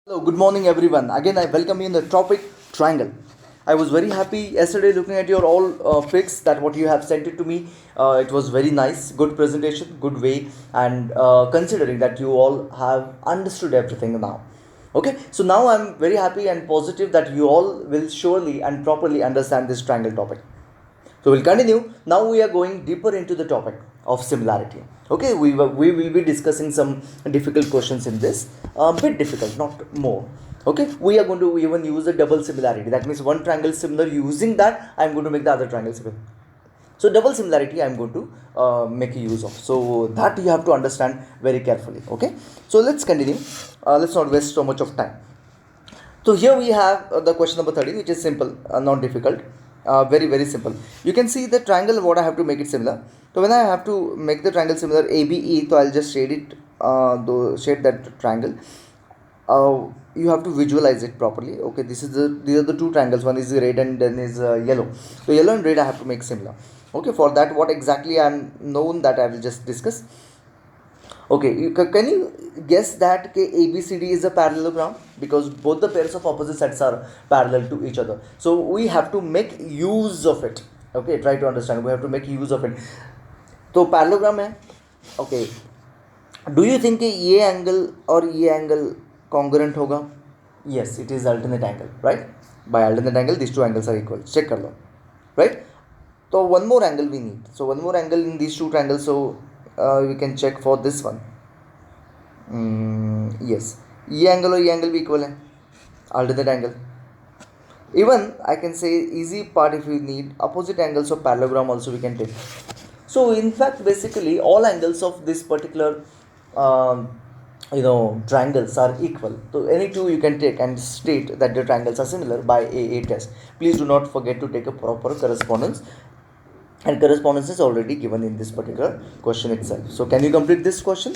Hello, good morning everyone. Again, I welcome you in the topic triangle. I was very happy yesterday looking at your all pics that what you have sent it to me. It was very nice, good presentation, good way, and considering that you all have understood everything now. Okay, so now I'm very happy and positive that you all will surely and properly understand this triangle topic. So we'll continue. Now we are going deeper into the topic of similarity. Okay, we will be discussing some difficult questions in this. A bit difficult, not more. Okay, we are going to even use a double similarity. That means one triangle similar. Using that, I am going to make the other triangle similar. So double similarity I am going to make use of. So that you have to understand very carefully. Okay, so let's continue. Let's not waste so much of time. So here we have the question number 13, which is simple, not difficult, very very simple. You can see the triangle. What I have to make it similar. So when I have to make the triangle similar ABE, so I'll just shade it, shade that triangle. You have to visualize it properly. Okay, these are the two triangles. One is red and then is yellow. So yellow and red I have to make similar. Okay, for that what exactly I'm known that I will just discuss. Okay, can you guess that ABCD is a parallelogram because both the pairs of opposite sides are parallel to each other. So we have to make use of it. Okay, try to understand. We have to make use of it. तो parallelogram है. Okay, do you think कि ये angle और ये angle congruent होगा? Yes, it is alternate angle, right? By alternate angle, these two angles are equal. Check कर लो, right? So one more angle we need. So one more angle in these two triangles. So we can check for this one. Yes, ये angle और ये angle भी equal है, alternate angle. Even I can say easy part, if you need opposite angles of parallelogram also we can take. So in fact basically all angles of this particular triangles are equal. So any two you can take and state that the triangles are similar by a test. Please do not forget to take a proper correspondence, and correspondence is already given in this particular question itself. So can you complete this question?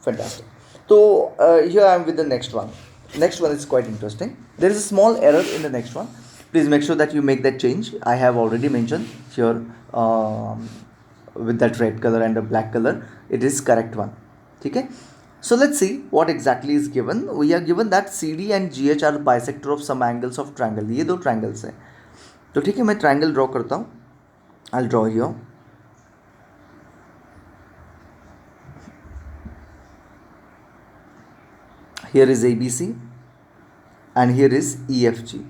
Fantastic. So here I am with the next one. Next one is quite interesting. There is a small error in the next one. Please make sure that you make that change. I have already mentioned here with that red color and the black color. It is correct one. Okay. So let's see what exactly is given. We are given that CD and GH are bisector of some angles of triangle. ये दो triangles हैं. तो ठीक है, मैं triangle draw करता हूँ. I'll draw here. Here is ABC and here is EFG.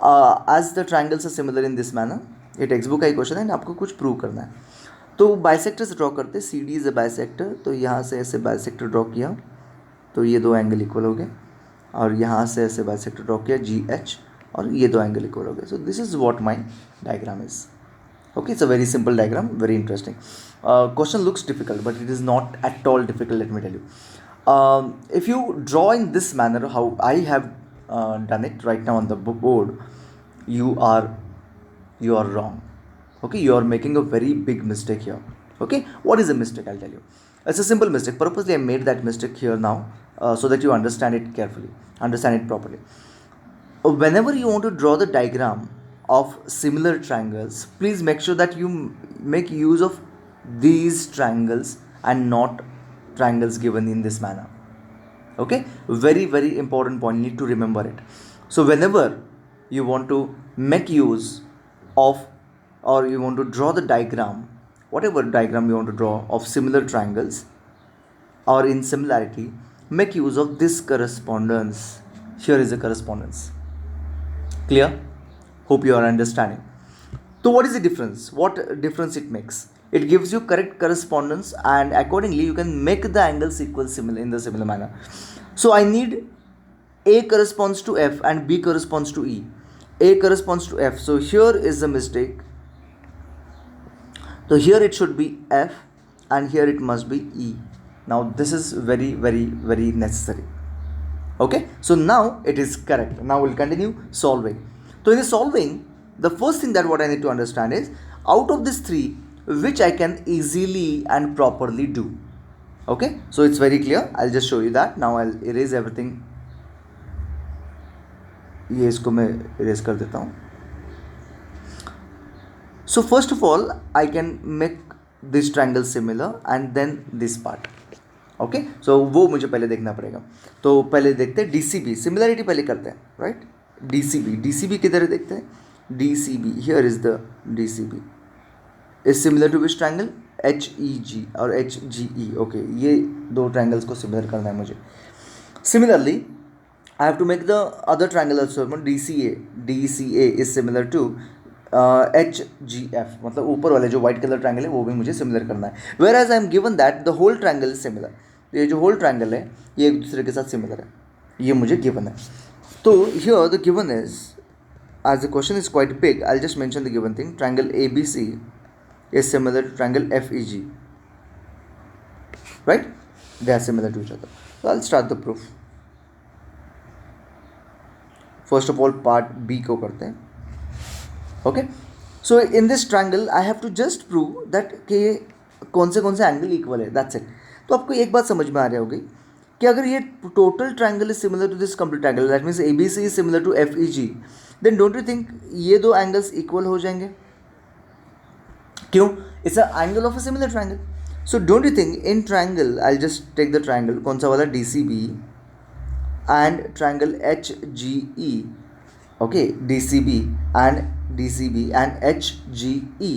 As the triangles are similar in this manner, ये टेक्स्ट का ही क्वेश्चन है, आपको कुछ प्रूव करना है. तो बाइसेक्टर्स ड्रॉ करते. C D is a bisector, तो यहाँ से ऐसे बाइसेक्टर ड्रॉ किया तो ये दो एंगल इक्वल हो गए, और यहाँ से ऐसे बाइसेक्टर ड्रॉ किया GH और ये दो एंगल इक्वल हो गए. सो this is what my diagram is. Okay, it's a very simple diagram, very interesting. Question looks difficult, but it is not at all difficult, let me tell you. If you draw in this manner, how I have done it right now on the board, you are wrong. Okay, you are making a very big mistake here. Okay, what is a mistake? I'll tell you. It's a simple mistake. Purposely I made that mistake here now, so that you understand it carefully, understand it properly. Whenever you want to draw the diagram of similar triangles, please make sure that you make use of these triangles and not triangles given in this manner. Okay, very very important point, you need to remember it. So whenever you want to make use of, or you want to draw the diagram, whatever diagram you want to draw of similar triangles or in similarity, make use of this correspondence. Here is a correspondence. Clear? Hope you are understanding. So what is the difference? What difference it makes? It gives you correct correspondence, and accordingly you can make the angles equal similar in the similar manner. So I need A corresponds to F and B corresponds to E. A corresponds to F. So here is the mistake. So here it should be F and here it must be E. Now this is very very very necessary. Okay, so now it is correct. Now we'll continue solving. So in the solving, the first thing that what I need to understand is, out of these three, which I can easily and properly do. Okay, so it's very clear. I'll just show you that. Now I'll erase everything. ये इसको मैं erase कर देता हूँ. So first of all, I can make this triangle similar and then this part. Okay, so वो मुझे पहले देखना पड़ेगा। तो पहले देखते हैं DCB, सिमिलरिटी पहले करते हैं, राइट। DCB किधर है देखते हैं। DCB, here is the DCB is similar to which triangle, HEG और HGE। ओके, ये दो ट्रायंगल्स को सिमिलर करना है मुझे। Similarly I have to make the other triangle also. DCA is similar to HGF, मतलब ऊपर वाले जो व्हाइट कलर ट्रायंगल है वो भी मुझे सिमिलर करना है। Whereas I am given that the whole triangle is similar, ये जो होल ट्रायंगल है ये एक दूसरे के साथ सिमिलर है, ये मुझे गिवन है। तो here the given is, as the question is quite big, I'll just mention the given thing. Triangle ABC is similar to triangle FEG, right? They are similar to each other. So I'll start the proof. First of all, part B को करते हैं. Okay? So in this triangle, I have to just prove that कि कौन से angle equal है, that's it. तो आपको एक बात समझ में आ रही होगी कि अगर ये total triangle is similar to this complete triangle, that means ABC is similar to FEG, then don't you think ये दो एंगल्स इक्वल हो जाएंगे? क्यों? It's a angle of a similar triangle. So don't you think in triangle, I just take the triangle, कौन सा वाला, DCB and triangle HGE. Okay, DCB and HGE,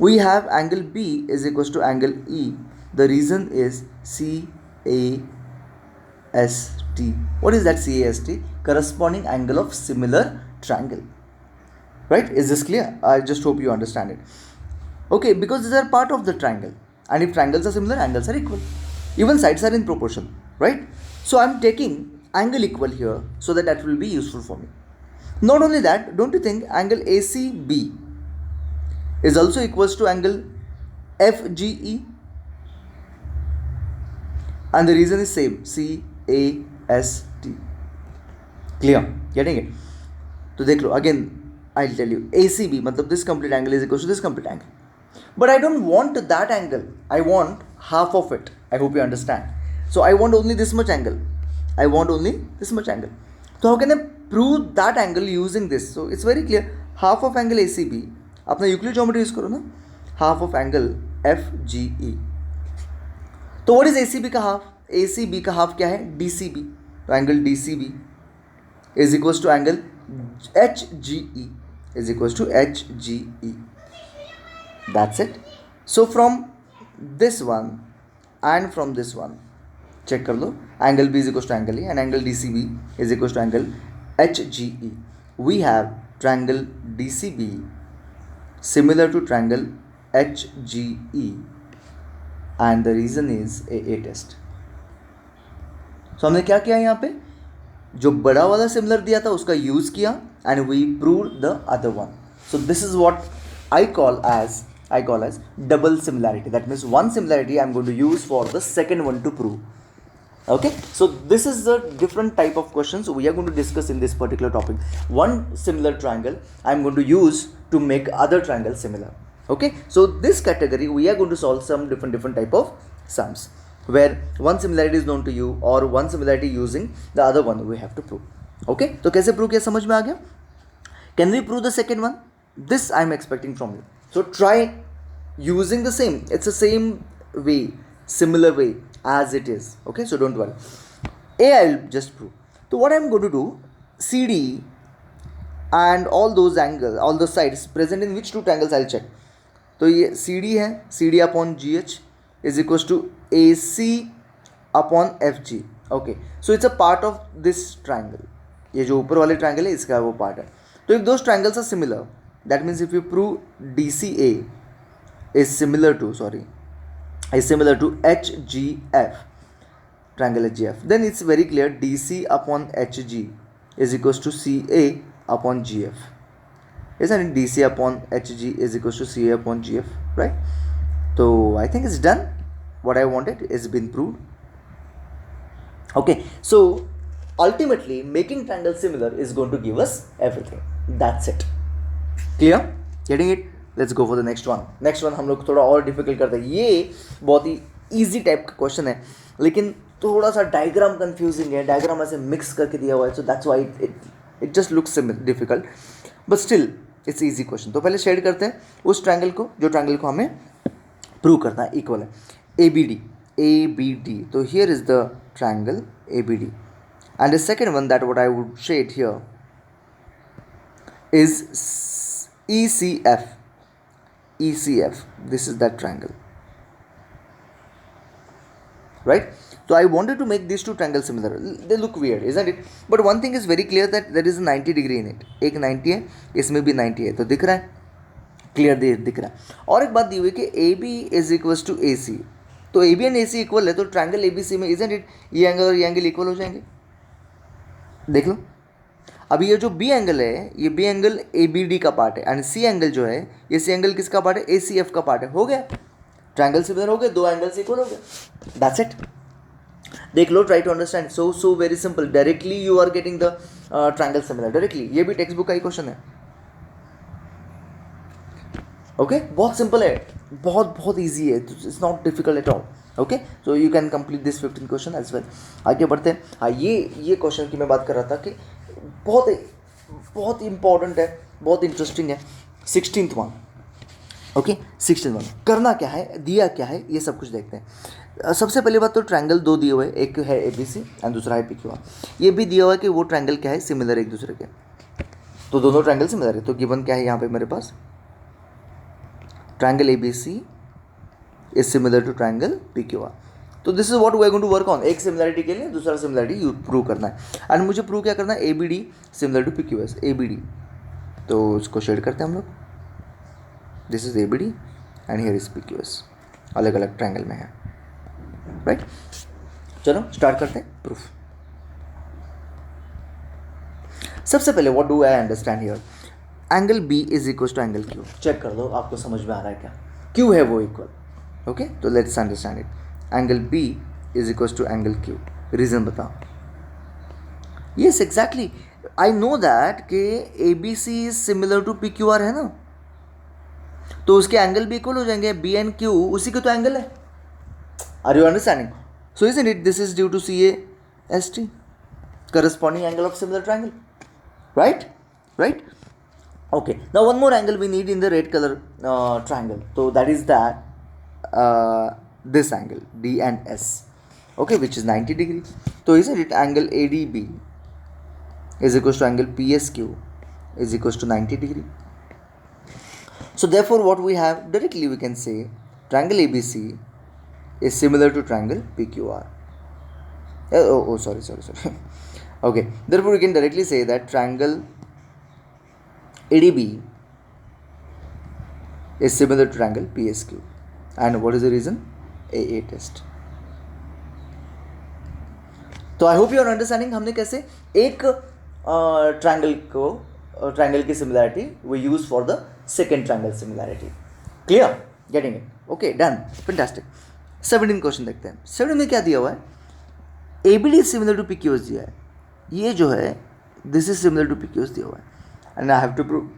we have angle B is equals to angle E. The reason is CAST. What is that CAST? Corresponding angle of similar triangle. Right? Is this clear? I just hope you understand it. Okay, because these are part of the triangle. And if triangles are similar, angles are equal. Even sides are in proportion. Right? So I'm taking angle equal here so that will be useful for me. Not only that, don't you think angle ACB is also equals to angle FGE? And the reason is same, CAST. Clear? Getting it? तो देख लो, again I'll tell you, ACB मतलब this complete angle is equals to this complete angle. But I don't want that angle. I want half of it. I hope you understand. So I want only this much angle. So how can I prove that angle using this? So it's very clear. Half of angle ACB, अपना Euclid geometry use करो ना, half of angle FGE. तो what is ACB का half? ACB का half क्या है? DCB. तो angle DCB is equals to angle HGE is equals to HGE. That's it. So from this one and from this one, check कर लो, angle B is equals to angle E and angle DCB is equals to angle HGE. We have triangle DCB similar to triangle HGE and the reason is AA test. So हमने क्या किया यहाँ पे, जो बड़ा वाला similar दिया था उसका यूज किया and we proved the other one. So this is what I call as double similarity. That means one similarity I'm going to use for the second one to prove. Okay, so this is the different type of questions we are going to discuss in this particular topic. One similar triangle I'm going to use to make other triangle similar. Okay, so this category we are going to solve some different type of sums where one similarity is known to you or one similarity using the other one we have to prove. Okay, तो कैसे prove किया समझ में आ गया? Can we prove the second one? This I am expecting from you. So try using the same. It's the same way, similar way as it is. Okay, so don't worry. A I will just prove. So what I am going to do, CD and all those angles, all the sides present in which two triangles I'll check. तो ये CD है, CD upon GH is equals to AC upon FG. Okay, so it's a part of this triangle. ये जो ऊपर वाले triangle है इसका वो part है. तो if those triangles are similar, that means if you prove DCA is similar to HGF, triangle HGF, then it's very clear DC upon HG is equals to CA upon GF. Isn't it? DC upon HG is equals to CA upon GF, right? So I think it's done. What I wanted is been proved. Okay, so ultimately making triangle similar is going to give us everything. That's it. Clear? Getting it? Let's go for the next one. Next one हम लोग थोड़ा और difficult करते हैं. ये बहुत ही easy type का question है लेकिन थोड़ा सा डायग्राम कंफ्यूजिंग है. डायग्राम ऐसे मिक्स करके दिया हुआ है, so that's why it just looks difficult, but still it's easy question. तो पहले शेड करते हैं उस ट्रायंगल को जो ट्रायंगल को हमें प्रूव करना है इक्वल है. ABD ABD. So here is the triangle ABD, and the second one that what I would shade here is ECF. ECF. This is that triangle, right? So I wanted to make these two triangles similar. They look weird, isn't it? But one thing is very clear that there is a 90 degree in it. एक 90 है, इसमें भी 90 है, तो दिख रहा है, clear दिख रहा है. और एक बात दी हुई कि AB is equals to AC. तो AB एंड AC इक्वल है, तो ट्रायंगल ABC में इजंट इट ये एंगल और ये एंगल इक्वल हो जाएंगे. देख लो. अब ये जो B एंगल है, ये B एंगल ABD का पार्ट है, एंड C एंगल जो है, ये C एंगल किसका पार्ट है? ACF का पार्ट है. हो गया, ट्रायंगल सिमिलर हो गए, दो एंगल्स इक्वल हो गए. That's it. देख लो, try to understand. So very simple. Directly you are getting the triangle similar directly. ये भी टेक्स्ट बुक का ही क्वेश्चन है. ओके, बहुत सिंपल है, बहुत ईजी है. It's not difficult at all. Okay, so you can complete this 15 question as well. आगे बढ़ते हैं. हाँ, ये क्वेश्चन की मैं बात कर रहा था कि बहुत इंपॉर्टेंट है, बहुत इंटरेस्टिंग है. 16th one. Okay, 16th one. करना क्या है, दिया क्या है, ये सब कुछ देखते हैं. सबसे पहली बात तो ट्रायंगल दो दिए हुए, एक है ABC एंड दूसरा है PQR. ये भी दिया हुआ है कि वो ट्रायंगल क्या है, सिमिलर एक दूसरे के. तो दोनों ट्रायंगल सिमिलर है. तो गिवन क्या है यहाँ पे मेरे पास, triangle ABC is similar to triangle PQR. तो this is what we are going to work on. एक सिमिलरिटी के लिए दूसरा सिमिलरिटी प्रूव करना है. एंड मुझे प्रूव क्या करना है, ABD similar to PQS. ABD, तो उसको शेड करते हैं हम लोग. This is ABD and here is PQS. अलग अलग ट्रायंगल में है, राइट. चलो स्टार्ट करते हैं प्रूफ. सबसे पहले what do I understand here, angle B is equal to angle Q. Check कर लो, आपको समझ में आ रहा है क्या. Q है वो इक्वल. ओके, तो let's understand it. Angle B is equal to angle Q. Reason बताओ. Yes exactly, I know that कि ABC is similar to PQR है ना, तो उसके एंगल भी इक्वल हो जाएंगे. B एंड Q उसी के तो एंगल है. Are you understanding? So isn't it this is due to CAST, corresponding angle of similar triangle, right? Right? Okay. Now one more angle we need in the red color triangle. So that is this angle D and S. Okay, which is 90 degree. So isn't it angle ADB is equals to angle PSQ is equals to 90 degree. So therefore what we have directly we can say triangle ABC is similar to triangle PQR. Sorry. Okay, therefore we can directly say that triangle ADB is similar to triangle PSQ. And what is the reason? AA test. तो I hope you are understanding हमने कैसे एक triangle की similarity we use for the second triangle similarity. Clear, getting it. Okay, done, fantastic. 17 question देखते हैं. 17 में क्या दिया हुआ है, ABD सिमिलर टू PQS दिया है. ये जो है this is similar to PQS दिया हुआ है, and I have to prove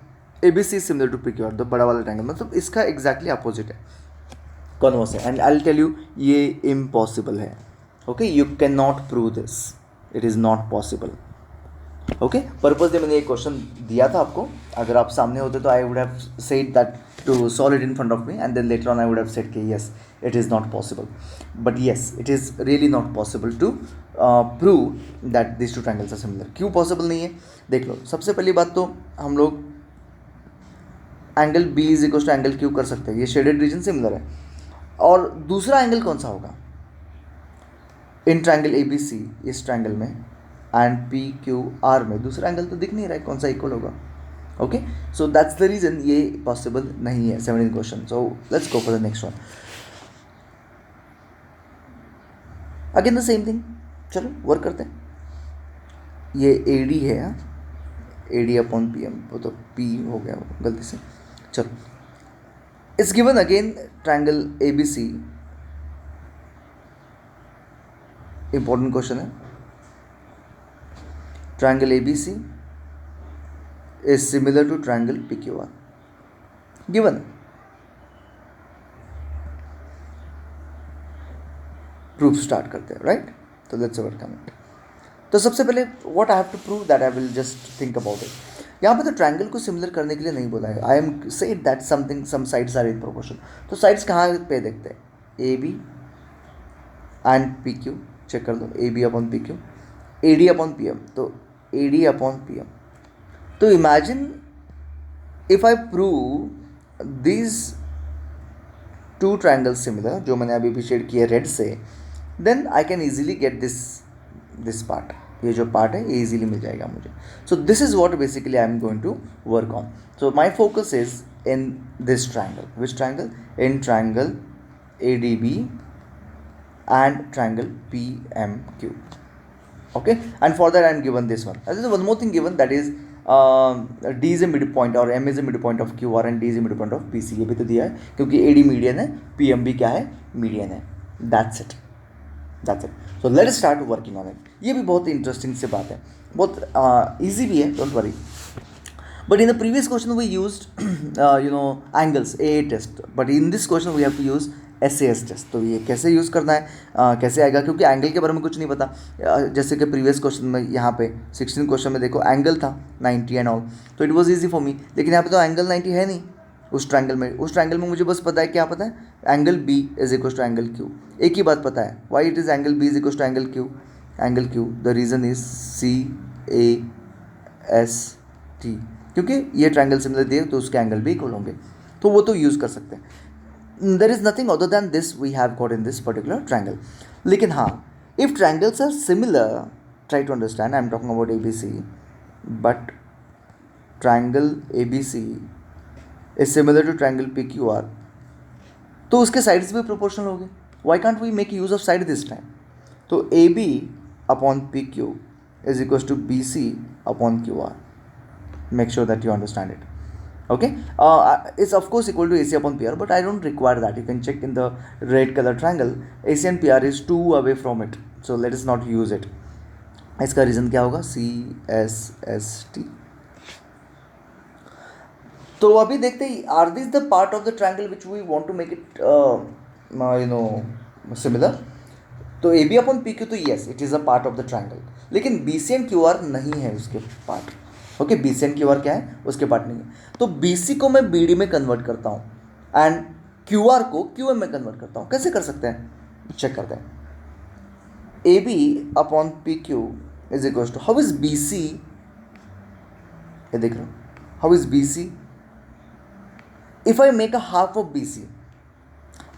ABC similar to PQR. तो बड़ा वाला ट्रायंगल मतलब इसका एग्जैक्टली अपोजिट है, कॉन्वर्स है. And I will tell you ये इम्पॉसिबल है. Okay, you can not prove this, it is not possible. Okay, purpose मैंने एक क्वेश्चन दिया था आपको. अगर आप सामने होते तो I would have said that to solve it in front of me, and then later on I would have said कि yes it is not possible. But yes, it is really not possible to prove that these two triangles are similar. क्यों possible नहीं है, देख लो. सबसे पहली बात तो हम लोग angle B is equal to angle Q कर सकते हैं, ये शेडेड रीजन सिमिलर है. और दूसरा एंगल कौन सा होगा इन ट्रायंगल ABC, इस ट्रायंगल में, एंड PQR में दूसरा एंगल तो दिख नहीं रहा है कौन सा इक्वल होगा. Okay, so that's the reason ये पॉसिबल नहीं है. 17 question. So let's go for the next one. Again the same thing. चलो वर्क करते हैं. ये AD है, AD अपॉन PM, वो तो P हो गया गलती से. चलो, it's given again triangle ABC. Important question है. Triangle ABC is similar to triangle PQR. Given. Proof start करते हैं, राइट. तो लेट्स ओवरकम इट. तो सबसे पहले what I have to prove that I will just think about it. यहाँ पे तो ट्रायंगल को सिमिलर करने के लिए नहीं बोला है. I am said that something some sides are in proportion. तो साइड्स कहाँ पे देखते हैं, AB and P Q check कर दो, A B upon P Q, A D upon P M, तो A D upon P M. तो imagine if I prove this two triangles similar, जो मैंने अभी भी शेड किया रेड से, then I can easily get this part. ये जो पार्ट है ये इजीली मिल जाएगा मुझे. So this is what basically I am going to work on. So my focus is in this triangle. Which triangle? In triangle ADB and triangle PMQ. Okay, and for that I am given this one. There is one more thing given, that is D is a midpoint और M is a midpoint of QR and D is a midpoint of PC. ये भी तो दिया है क्योंकि AD median है, PM भी क्या है, मीडियन है. That's it. So let us start working on it. ये भी बहुत इंटरेस्टिंग सी बात है, बहुत easy भी है, don't worry. But in the previous question we used angles, AA test, but in this question we have to use SAS test. तो ये कैसे यूज़ करना है, कैसे आएगा, क्योंकि एंगल के बारे में कुछ नहीं पता. जैसे कि प्रीवियस क्वेश्चन में यहाँ पे 16 क्वेश्चन में देखो एंगल था 90 एंड ऑल, तो it was easy for me. लेकिन यहाँ पे तो एंगल 90 है नहीं उस ट्रायंगल में मुझे बस पता है, क्या पता है, angle B is equal to angle Q. एक ही बात पता है, why it is angle B is equal to angle Q. The reason is CAST, क्योंकि ये ट्रायंगल सिमिलर दिए तो उसके एंगल भी इक्वल होंगे, तो वो तो यूज़ कर सकते हैं. There is nothing other than this we have got in this particular triangle. लेकिन हाँ, if triangles are similar, try to understand, I am talking about ABC, but triangle ABC is similar to triangle PQR, तो उसके sides भी proportional होंगे. Why can't we make use of side this time? तो AB upon PQ is equal to BC upon QR. Make sure that you understand it. Okay, it's of course equal to AC upon PR, but I don't require that. You can check in the red color triangle, AC and PR is 2 away from it, so let us not use it. इसका reason क्या होगा, CSST. तो अभी देखते हैं, are this the part of the triangle which we want to make it similar. तो AB upon PQ तो yes, it is a part of the triangle, लेकिन BC एंड QR नहीं है उसके part. Okay, BC and QR क्या है, उसके part नहीं है. तो BC को मैं BD में कन्वर्ट करता हूँ एंड QR को QM में कन्वर्ट करता हूँ. कैसे कर सकते हैं, चेक करते हैं. AB upon PQ is equal to, how is BC, ये देख रहे हो, how is BC if I make a half of BC.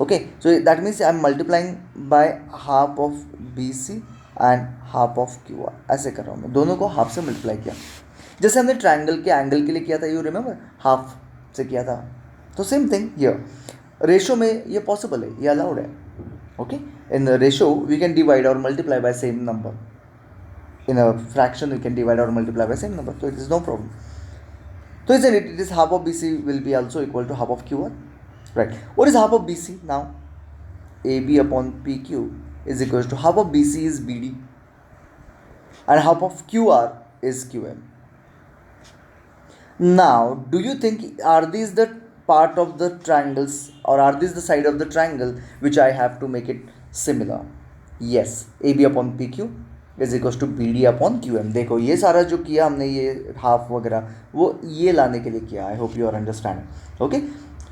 Okay, so that means I am multiplying by half of BC and half of QR. ऐसे कर रहा हूँ मैं, दोनों को हाफ से मल्टीप्लाई किया, जैसे हमने ट्रायंगल के एंगल के लिए किया था, यू रिमेंबर, हाफ से किया था. तो सेम थिंग हियर, रेशो में ये पॉसिबल है, ये अलाउड है. Okay, in ratio we can divide और multiply by same number, in a fraction we can divide और मल्टीप्लाई बाय सेम नंबर, तो इट इज़ नो प्रॉब्लम. तो is it is half of BC will be also equal to half of QR, right. What is half of BC now? AB upon PQ is equal to half of BC is BD and half of QR is QM. Now, do you think, are these the part of the triangles, or are these the side of the triangle which I have to make it similar? Yes, AB upon PQ is equals to BD upon QM. देखो ये सारा जो किया हमने, ये half वगैरह, वो ये लाने के लिए किया. I hope you are understand. Okay,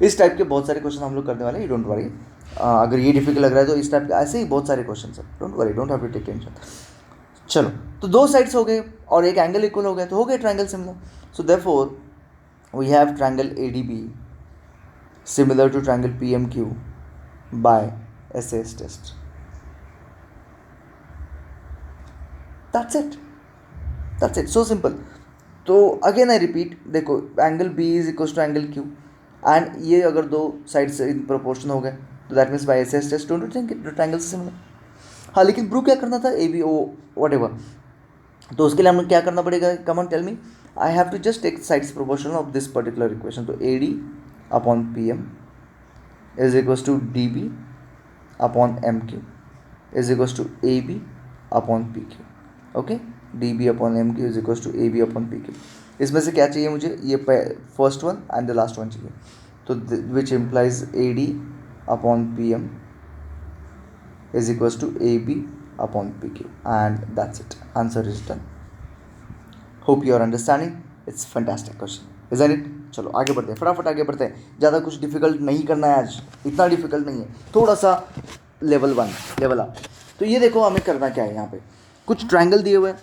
इस टाइप के बहुत सारे क्वेश्चन हम लोग करने वाले हैं, डोंट वरी. अगर ये डिफिकल्ट लग रहा है तो इस टाइप के ऐसे ही बहुत सारे क्वेश्चन हैं, don't worry, don't have to take tension. चलो, तो दो साइड्स हो गए और एक एंगल इक्वल हो गया, तो हो गए triangle similar. So therefore we have triangle ADB similar to triangle PMQ by SAS test. That's it, so simple. तो अगेन आई रिपीट, देखो angle B is equal to angle Q and ये अगर दो साइड से in proportion हो गए, तो that means by SAS test don't you think triangle similar. हाँ, लेकिन प्रूव क्या करना था, ABO वट एवर, तो उसके लिए हमें क्या करना पड़ेगा, come on tell me. I have to just take sides proportional of this particular equation. तो AD upon PM is equals to DB upon MQ is equals to AB upon PQ. Okay, DB upon MQ is equals to AB upon PQ. इसमें से क्या चाहिए मुझे, ये first one and the last one चाहिए, तो which implies AD upon PM is equals to AB upon PQ, and that's it. Answer is done. Hope you are understanding. It's fantastic question, isn't it? चलो आगे बढ़ते हैं, फटाफट आगे बढ़ते हैं. ज़्यादा कुछ डिफिकल्ट नहीं करना है आज, इतना डिफिकल्ट नहीं है, थोड़ा सा लेवल 1 लेवल अप. तो ये देखो हमें करना क्या है, यहाँ पे कुछ ट्रायंगल दिए हुए हैं,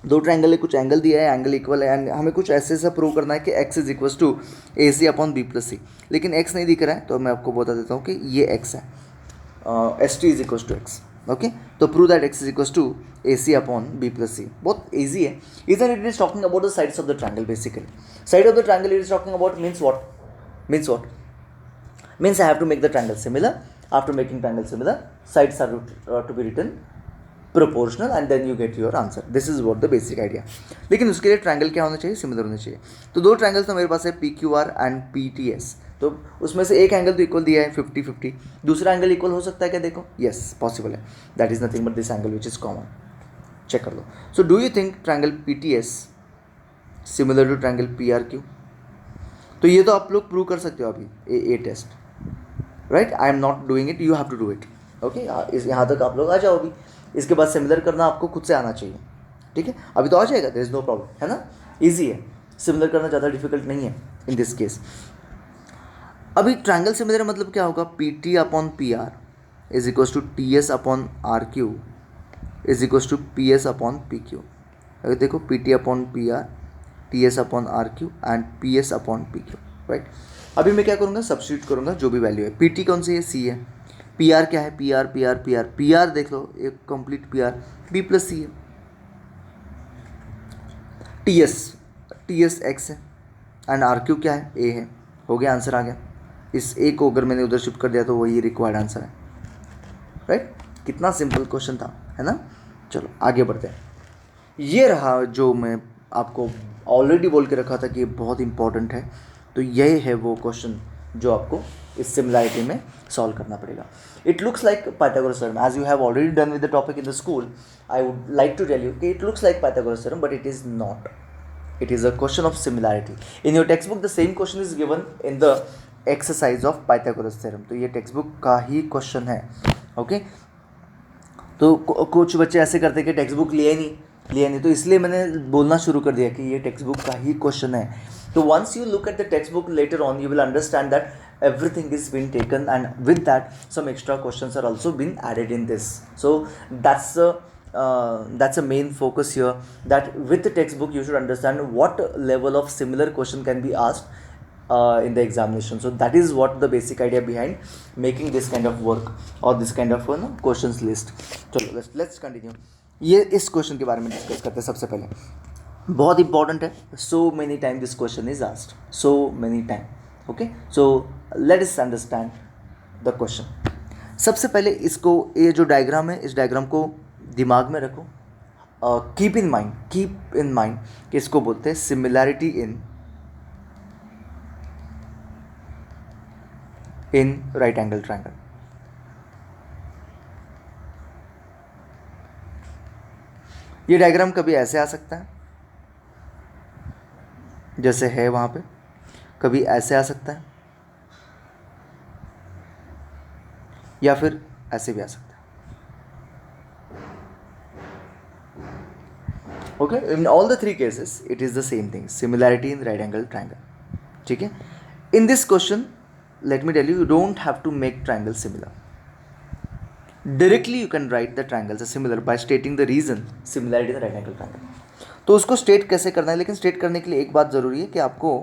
दो ट्रायंगल है, कुछ एंगल दिया है, एंगल इक्वल है, एंड हमें कुछ ऐसे ऐसा प्रूव करना है कि x is equal to A C upon B plus C. लेकिन x नहीं दिख रहा है तो मैं आपको बता देता हूँ कि ये x है, S T is equal to X. Okay, तो prove that x is equal to A C upon B plus C. बहुत ईजी है, इधर it is talking about the sides of the triangle. Basically side of the triangle it is talking about means what means I have to make the triangle similar. After making triangle similar, sides are to be written proportional and then you get your answer. This is what the basic idea. लेकिन उसके लिए triangle क्या होना चाहिए, similar होना चाहिए। तो दो ट्रायंगल्स तो मेरे पास है P Q are and P T S. तो उसमें से एक एंगल तो इक्वल दिया है 50-50, दूसरा एंगल इक्वल हो सकता है क्या, देखो यस पॉसिबल है, that is nothing but this angle which is common. Check कर लो। So do you think triangle P T S similar to triangle P R Q? तो ये तो आप लोग प्रूव कर सकते हो अभी a test, right? I am not doing it, you have to do it. Okay, यहाँ तक आप लोग आ जाओ अभी। इसके बाद सिमिलर करना आपको खुद से आना चाहिए, ठीक है? अभी तो आ जाएगा, देयर इज नो प्रॉब्लम, है ना? ईजी है, सिमिलर करना ज़्यादा डिफिकल्ट नहीं है इन दिस केस। अभी ट्रायंगल सिमिलर मतलब क्या होगा, P T upon P R is equals to T S upon R Q is equals to P S upon P Q. अगर देखो P T upon P R, T S upon R Q and P S upon P Q, right? अभी मैं क्या करूँगा, substitute करूँगा जो भी value है। पी टी कौन सी है, सी है। पी आर क्या है, P R P R P R P R देख लो, एक complete P R B plus C है। टी एस एक्स है एंड आर क्यू क्या है, ए है। हो गया, आंसर आ गया। इस ए को अगर मैंने उधर शिफ्ट कर दिया तो वही रिक्वायर्ड आंसर है, राइट? कितना सिंपल क्वेश्चन था, है ना? चलो आगे बढ़ते हैं। ये रहा जो मैं आपको ऑलरेडी बोल के रखा था कि ये बहुत इंपॉर्टेंट है। तो यही है वो क्वेश्चन जो आपको इस सिमिलैरिटी में सॉल्व करना पड़ेगा। It looks like Pythagoras theorem, as you have already done with the topic in the school. I would like to tell you कि it looks like Pythagoras theorem but it is not. It is a question of similarity. In your textbook, the same question is given in the exercise of Pythagoras theorem. तो ये text book का ही question है, okay? तो कुछ बच्चे ऐसे करते कि टेक्स्ट बुक लिया नहीं, तो इसलिए मैंने बोलना शुरू कर दिया कि ये टेक्स्ट बुक का ही क्वेश्चन है। तो once you look at the textbook later on, you will understand that everything is been taken and with that some extra questions are also been added in this. So that's a main focus here, that with the textbook you should understand what level of similar question can be asked in the examination. So that is what the basic idea behind making this kind of work or this kind of questions list. चलो let's continue. ये इस question के बारे में discuss करते हैं। सबसे पहले बहुत इंपॉर्टेंट है, so many time this question is asked, so many time. Okay, so let us understand the question. सबसे पहले इसको, ये जो डायग्राम है इस डायग्राम को दिमाग में रखो। कीप इन माइंड कि इसको बोलते हैं similarity in right angle triangle. ये डायग्राम कभी ऐसे आ सकता है जैसे है वहाँ पे, कभी ऐसे आ सकता है, या फिर ऐसे भी आ सकता है। Okay, in all the three cases it is the same thing, similarity in right angle triangle, ठीक है? In this question let me tell you, you don't have to make triangle similar. Directly you can write the triangles are similar by stating the reason similarity in right angle triangle. तो उसको state कैसे करना है, लेकिन state करने के लिए एक बात ज़रूरी है कि आपको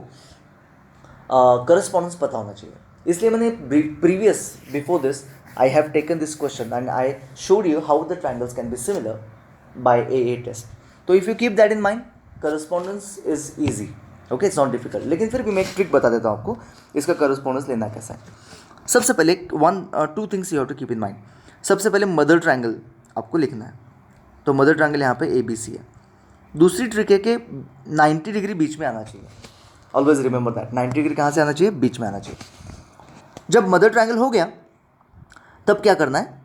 करस्पॉन्डेंस पता होना चाहिए। इसलिए मैंने before this I have taken this question and I showed you how the triangles can be similar by a test. तो if you keep that in mind, correspondence is easy, okay, it's not difficult. लेकिन फिर भी मैं एक trick बता देता हूँ आपको इसका करस्पॉन्डेंस लेना कैसा है। सबसे पहले two things you have to keep in mind. सबसे पहले मदर ट्रायंगल आपको लिखना है, तो मदर ट्रायंगल यहाँ पे ABC है। दूसरी ट्रिक है कि 90 डिग्री बीच में आना चाहिए। ऑलवेज रिमेंबर दैट 90 डिग्री कहाँ से आना चाहिए, बीच में आना चाहिए। जब मदर ट्रायंगल हो गया तब क्या करना है,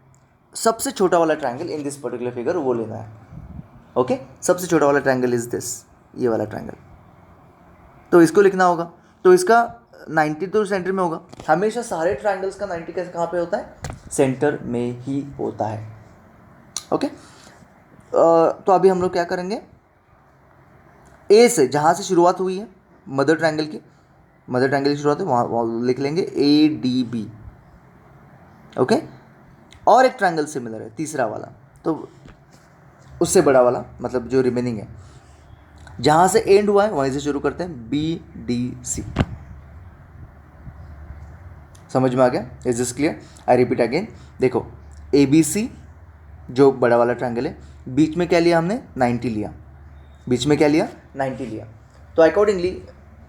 सबसे छोटा वाला triangle in this particular figure वो लेना है, ओके? सबसे छोटा वाला ट्रायंगल इज दिस, ये वाला ट्रायंगल, तो इसको लिखना होगा। तो इसका 90 तो सेंटर में होगा, हमेशा सारे ट्रायंगल्स का 90 कैसे कहाँ पे होता है, सेंटर में ही होता है, ओके? तो अभी हम लोग क्या करेंगे, ए से जहाँ से शुरुआत हुई है मदर ट्रायंगल की शुरुआत है वहाँ लिख लेंगे ADB, ओके? और एक ट्रायंगल सिमिलर है तीसरा वाला, तो उससे बड़ा वाला मतलब जो रिमेनिंग है, जहाँ से एंड हुआ है वहीं से शुरू करते हैं, BDC। समझ में आ गया? Is this clear? I repeat again, देखो ABC जो बड़ा वाला ट्रायंगल है, बीच में क्या लिया हमने? 90 लिया। बीच में क्या लिया? 90 लिया। तो accordingly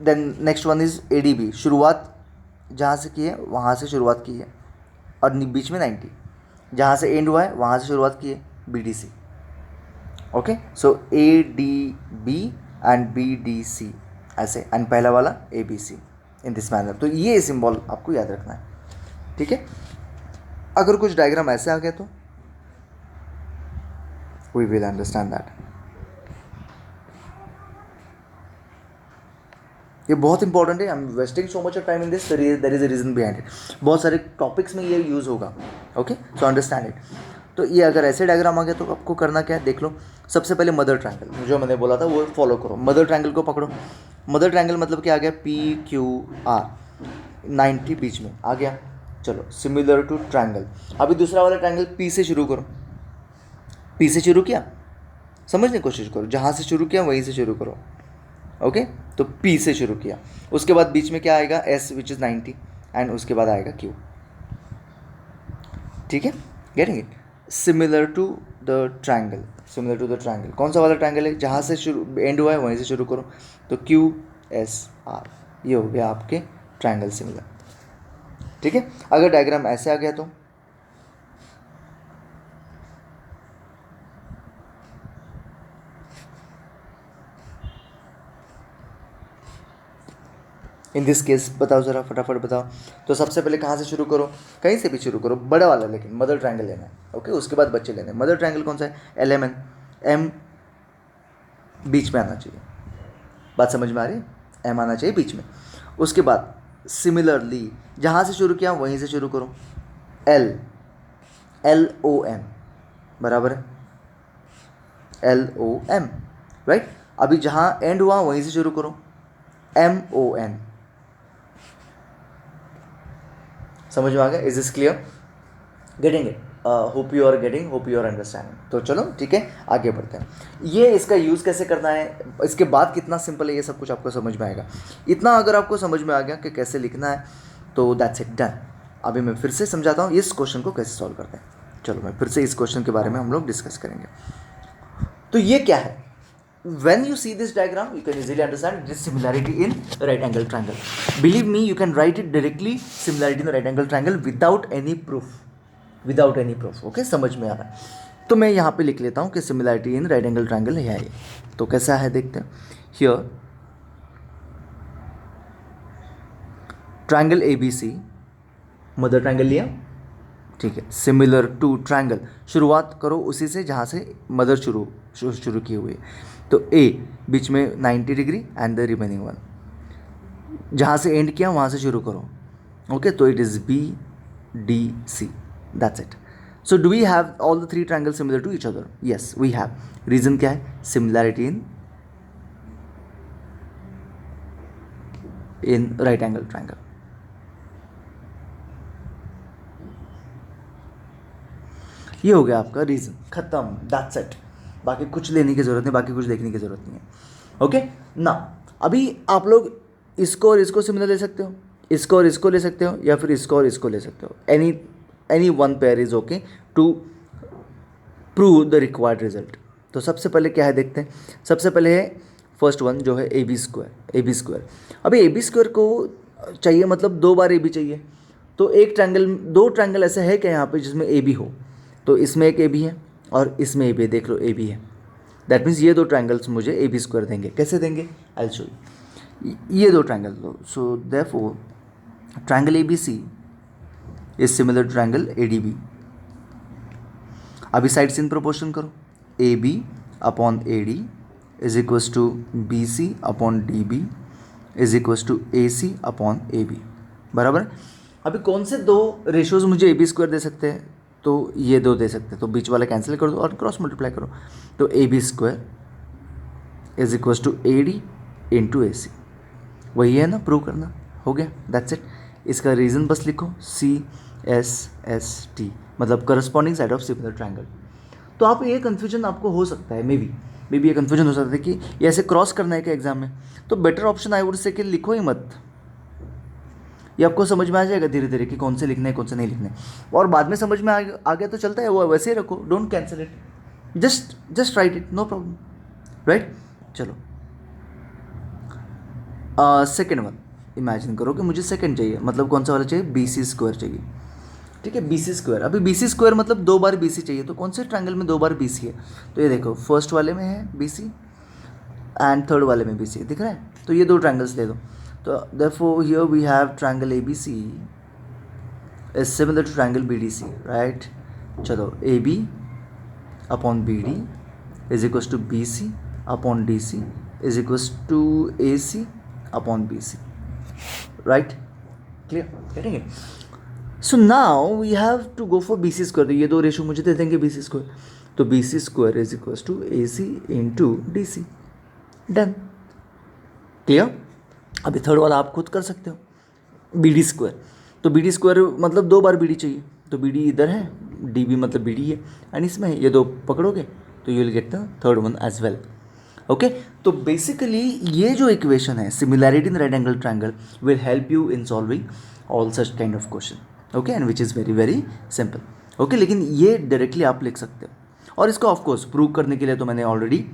then next one is ADB, शुरुआत जहाँ से की है वहाँ से शुरुआत की है, और बीच में 90, जहाँ से एंड हुआ है वहाँ से शुरुआत की है, BDC। Okay, so ADB and BDC ऐसे, एंड पहला वाला ABC इन दिस मैनर। तो ये सिंबल आपको याद रखना है, ठीक है। अगर कुछ डायग्राम ऐसे आ गया तो वी विल अंडरस्टैंड दैट। ये बहुत इंपॉर्टेंट है, I am wasting so much of time in this, there is a reason behind it. बहुत सारे टॉपिक्स में ये यूज़ होगा, ओके, सो अंडरस्टैंड इट। तो ये अगर ऐसे डायग्राम आ गया तो आपको करना क्या है, देख लो। सबसे पहले मदर ट्रायंगल जो मैंने बोला था वो फॉलो करो। मदर ट्रायंगल को पकड़ो। मदर ट्रायंगल मतलब क्या आ गया? PQR, 90 बीच में आ गया। चलो, सिमिलर टू ट्रायंगल। अभी दूसरा वाला ट्रायंगल P से शुरू करो। P से शुरू किया, समझने की कोशिश करो, जहाँ से शुरू किया वहीं से शुरू करो। ओके, तो P से शुरू किया, उसके बाद बीच में क्या आएगा? S विच इज़ 90, एंड उसके बाद आएगा Q। ठीक है, getting it? Similar to the triangle, similar to the triangle कौन सा वाला ट्रायंगल है? जहाँ से शुरू एंड हुआ है वहीं से शुरू करो, तो QSR, ये हो गया आपके ट्रायंगल सिमिलर। ठीक है, अगर डायग्राम ऐसे आ गया तो इन दिस केस बताओ ज़रा, फटाफट बताओ। तो सबसे पहले कहाँ से शुरू करो? कहीं से भी शुरू करो, बड़ा वाला, लेकिन मदर ट्रायंगल लेना है। ओके, उसके बाद बच्चे लेने हैं। मदर ट्रायंगल कौन सा है? LMN, M बीच में आना चाहिए। बात समझ में आ रही है? M आना चाहिए बीच में। उसके बाद सिमिलरली जहाँ से शुरू किया वहीं से शुरू करो, LOM, बराबर है, LOM, राइट। अभी जहाँ एंड हुआ वहीं से शुरू करो, MON। समझ में आ गया? Is this clear? Getting it? Hope you are getting, hope you are understanding. तो चलो ठीक है, आगे बढ़ते हैं। ये इसका यूज़ कैसे करना है, इसके बाद कितना सिंपल है, ये सब कुछ आपको समझ में आएगा। इतना अगर आपको समझ में आ गया कि कैसे लिखना है, तो दैट्स इट, डन। अभी मैं फिर से समझाता हूँ इस क्वेश्चन को कैसे सॉल्व करते हैं। चलो, मैं फिर से इस क्वेश्चन के बारे में हम लोग डिस्कस करेंगे। तो ये क्या है? When you see this diagram, you can easily understand this similarity in right angle triangle. Believe me, you can write it directly, similarity in the right angle triangle without any proof. Without any proof. Okay, समझ में आ रहा है? तो मैं यहाँ पे लिख लेता हूँ कि similarity in right angle triangle है ये। तो कैसा है देखते हैं। Here triangle ABC, mother triangle लिया, ठीक है। सिमिलर टू ट्रायंगल, शुरुआत करो उसी से जहाँ से मदर शुरू की हुई है। तो A बीच में 90 degree and the remaining one, जहाँ से एंड किया वहाँ से शुरू करो। ओके, तो it is BDC, that's it. So do we have all the three triangle similar to each other? Yes we have. Reason क्या है? Similarity in right angle triangle. ये हो गया आपका रीज़न, ख़त्म, दैट्स इट। बाकी कुछ लेने की ज़रूरत नहीं, बाकी कुछ देखने की ज़रूरत नहीं है। ओके ना, अभी आप लोग इसको और इसको सिमिलर ले सकते हो, इसको और इसको ले सकते हो, या फिर इसको और इसको ले सकते हो। Any one pair is okay to prove the required result. तो सबसे पहले क्या है देखते हैं। सबसे पहले है फर्स्ट वन जो है AB स्क्वायर। अभी AB स्क्वायर को चाहिए, मतलब 2 बार AB चाहिए। तो एक ट्रायंगल, 2 ट्रायंगल ऐसे है कि यहाँ पे जिसमें AB हो, तो इसमें एक AB है और इसमें AB है, देख लो AB है। दैट मीन्स ये 2 ट्रायंगल्स मुझे AB स्क्वायर देंगे। कैसे देंगे? I will show you. ये 2 ट्रायंगल दो, so therefore triangle ABC is similar to triangle ADB। अभी साइड्स इन प्रोपोर्शन करो, AB upon AD is equals to BC upon DB is equals to AC upon AB, बराबर। अभी कौन से 2 ratios मुझे AB square दे सकते हैं? तो ये 2 दे सकते हैं, तो बीच वाला कैंसिल कर दो और क्रॉस मल्टीप्लाई करो। तो AB square is equals to AD into AC, वही है ना, प्रूव करना। हो गया, दैट्स इट। इसका रीज़न बस लिखो CSST, मतलब corresponding side of similar triangle. तो आप ये कन्फ्यूजन आपको हो सकता है, मे बी ये कन्फ्यूजन हो सकता है कि ये ऐसे क्रॉस करना है क्या एग्जाम में, तो better option I would say कि लिखो ही मत। ये आपको समझ में आ जाएगा धीरे धीरे कि कौन से लिखने हैं कौन से नहीं लिखने, और बाद में समझ में आ गया तो चलता है, वो वैसे ही रखो, don't cancel it, just write it, no problem, right. चलो सेकेंड वन, इमेजिन करो कि मुझे सेकेंड चाहिए, मतलब कौन सा वाला चाहिए, बी सी स्क्वायर चाहिए, ठीक है, बी सी स्क्वायर। अभी बी सी स्क्वायर मतलब 2 बार बी सी चाहिए, तो कौन से ट्रायंगल में 2 बार बी सी है, तो ये देखो फर्स्ट वाले में है बी सी एंड थर्ड वाले में बी सी दिख रहा है, तो ये 2 ट्रायंगल्स ले दो। तो therefore here we have triangle A B C is similar to triangle B D C, right. चलो A B upon B D is equals to B C upon D C is equals to A C upon B C, right, clear, getting it. So now we have to go for B C square, तो ये 2 ratio मुझे दे देंगे B C square, तो B C square is equals to A C into D C, done, clear. अभी third वाला आप खुद कर सकते हो, बी डी स्क्वायर, तो बी डी स्क्वायर मतलब 2 बार बी डी चाहिए, तो बी डी इधर है, डी बी मतलब बी डी है, एंड इसमें है, ये 2 पकड़ोगे तो you will get the third one as well, okay. तो बेसिकली ये जो इक्वेशन है, similarity in right angle triangle, will help you in solving all such kind of question, okay, and which is very very simple, okay. लेकिन ये directly आप लिख सकते हो, और इसको ऑफकोर्स प्रूव करने के लिए तो मैंने ऑलरेडी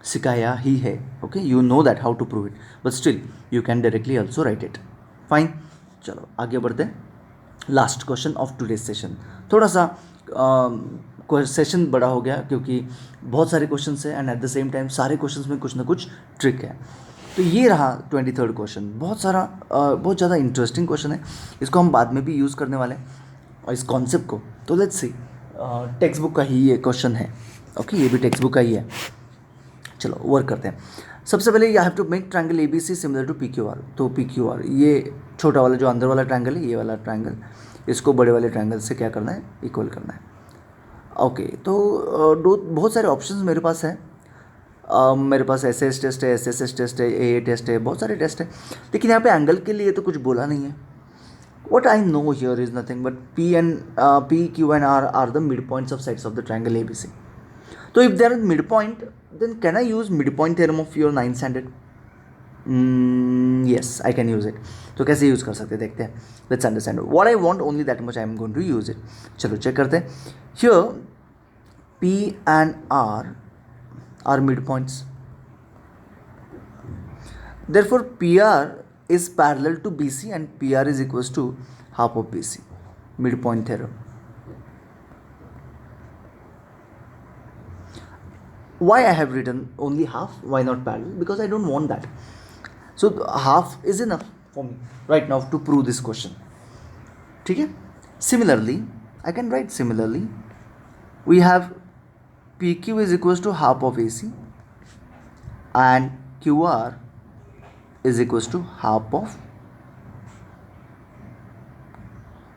सिखाया ही है, okay, you know that how to prove it, but still you can directly also write it, fine. चलो आगे बढ़ते हैं, last question of today's session. थोड़ा सा सेशन बड़ा हो गया क्योंकि बहुत सारे क्वेश्चन है, and at the same time सारे क्वेश्चन में कुछ ना कुछ ट्रिक है। तो ये रहा 23rd क्वेश्चन, बहुत ज़्यादा इंटरेस्टिंग क्वेश्चन है, इसको हम बाद में भी यूज़ करने वाले हैं और इस कॉन्सेप्ट को। तो लेट्स सी, टेक्स्ट बुक का ही ये क्वेश्चन है, ओके, ये भी टेक्स्ट बुक का ही है। चलो वर्क करते हैं। सबसे पहले you have to make triangle A B C similar to P Q R. तो पी क्यू आर, ये छोटा वाला जो अंदर वाला ट्रायंगल है, ये वाला ट्रायंगल, इसको बड़े वाले ट्रायंगल से क्या करना है, इक्वल करना है, ओके। तो बहुत सारे ऑप्शंस मेरे पास है, मेरे पास एस एस टेस्ट है, एस एस एस टेस्ट है, ए टेस्ट है, बहुत सारे टेस्ट है, लेकिन यहाँ पे एंगल के लिए तो कुछ बोला नहीं है। What I know here is nothing but P, Q and R are the midpoints of sides of the triangle ABC. So if they are midpoint, then can I use midpoint theorem of your 9th standard? Yes, I can use it. तो कैसे use कर सकते हैं देखते हैं, let's understand. What I want only that much I am going to use it. चलो check करते हैं. Here P and R are midpoints. Therefore PR is parallel to BC and PR is equals to half of BC. Midpoint theorem. Why I have written only half? Why not parallel? Because I don't want that. So half is enough for me right now to prove this question. ठीक है? Similarly, I can write similarly. We have PQ is equals to half of AC and QR is equals to half of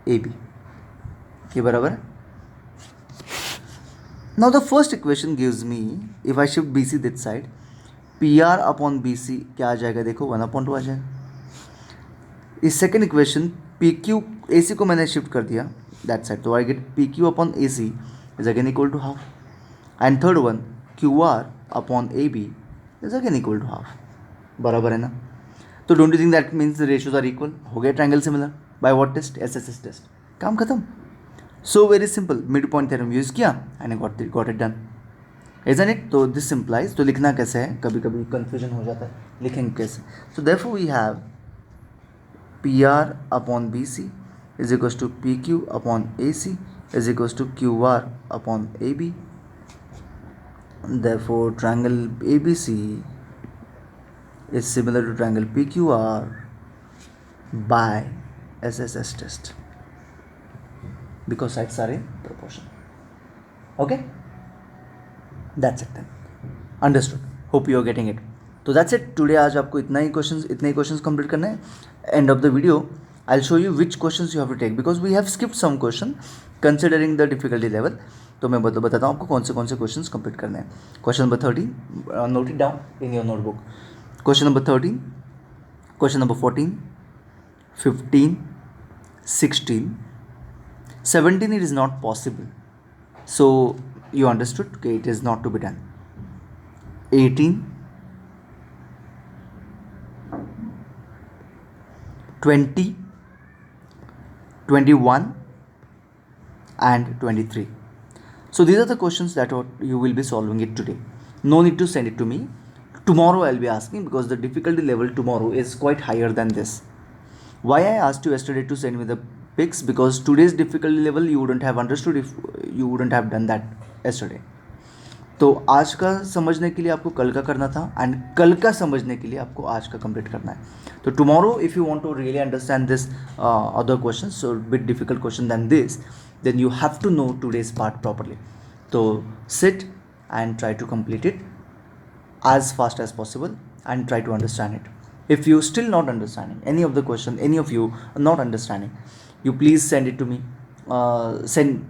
AB. ये बराबर है? Now the first equation gives me, if I shift BC this side, PR upon BC क्या आ जाएगा देखो, 1/2 आ जाएगा। इस second equation PQ AC को मैंने शिफ्ट कर दिया that side, तो I get PQ upon AC is again equal to half, and third one QR upon AB is again equal to half. बराबर है ना? तो don't you think that means the ratios are equal? हो गया triangle similar by what test? SSS test, काम खत्म। So very simple, mid point theorem use किया and got it done, isn't it? तो दिस सिंप्लाइज, तो लिखना कैसे है, कभी कभी कन्फ्यूजन हो जाता है, लिखेंगे कैसे? So therefore we have P R upon B C is equals to P Q upon A C is equals to Q R upon A B. Therefore triangle A B C is similar to triangle PQR by SSS test because sides are in proportion. Okay, that's it then. Understood? Hope you are getting it. तो that's it. Today आज आपको इतने ही questions complete करने हैं. End of the video I'll show you which questions you have to take because we have skipped some question considering the difficulty level. तो मैं बताता हूँ आपको कौन से questions complete करने हैं. Question number 13, note it down in your notebook. Question number 13, question number 14, 15, 16, 17 it is not possible, so you understood, okay, it is not to be done. 18, 20, 21 and 23. So these are the questions that you will be solving it today. No need to send it to me. Tomorrow I'll be asking, because the difficulty level tomorrow is quite higher than this. Why I asked you yesterday to send me the pics? Because today's difficulty level you wouldn't have understood if you wouldn't have done that yesterday. तो आज का समझने के लिए आपको कल का करना था, एंड कल का समझने के लिए आपको आज का कंप्लीट करना है. तो tomorrow if you want to really understand this other question, so bit difficult question then this, then you have to know today's part properly. So sit and try to complete it as fast as possible and try to understand it. If you still not understanding any of the question, any of you are not understanding, you please send it to me, send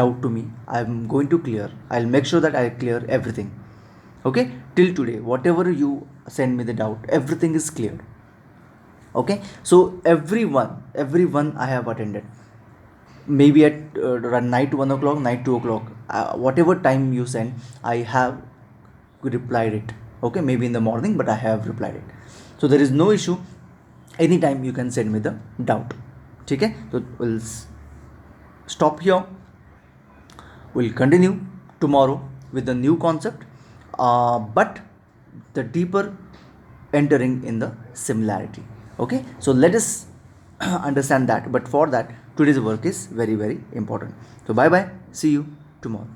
doubt to me. I'm going to clear, I'll make sure that I clear everything. Okay, till today whatever you send me the doubt, everything is cleared. Okay, so everyone I have attended, maybe at night 1 o'clock, night 2 o'clock, whatever time you send, I have replied it. Okay, maybe in the morning, but I have replied it. So there is no issue, anytime you can send me the doubt. Okay, so we'll stop here. We'll continue tomorrow with the new concept, but the deeper entering in the similarity. Okay, so let us understand that, but for that today's work is very important. So bye bye, see you tomorrow.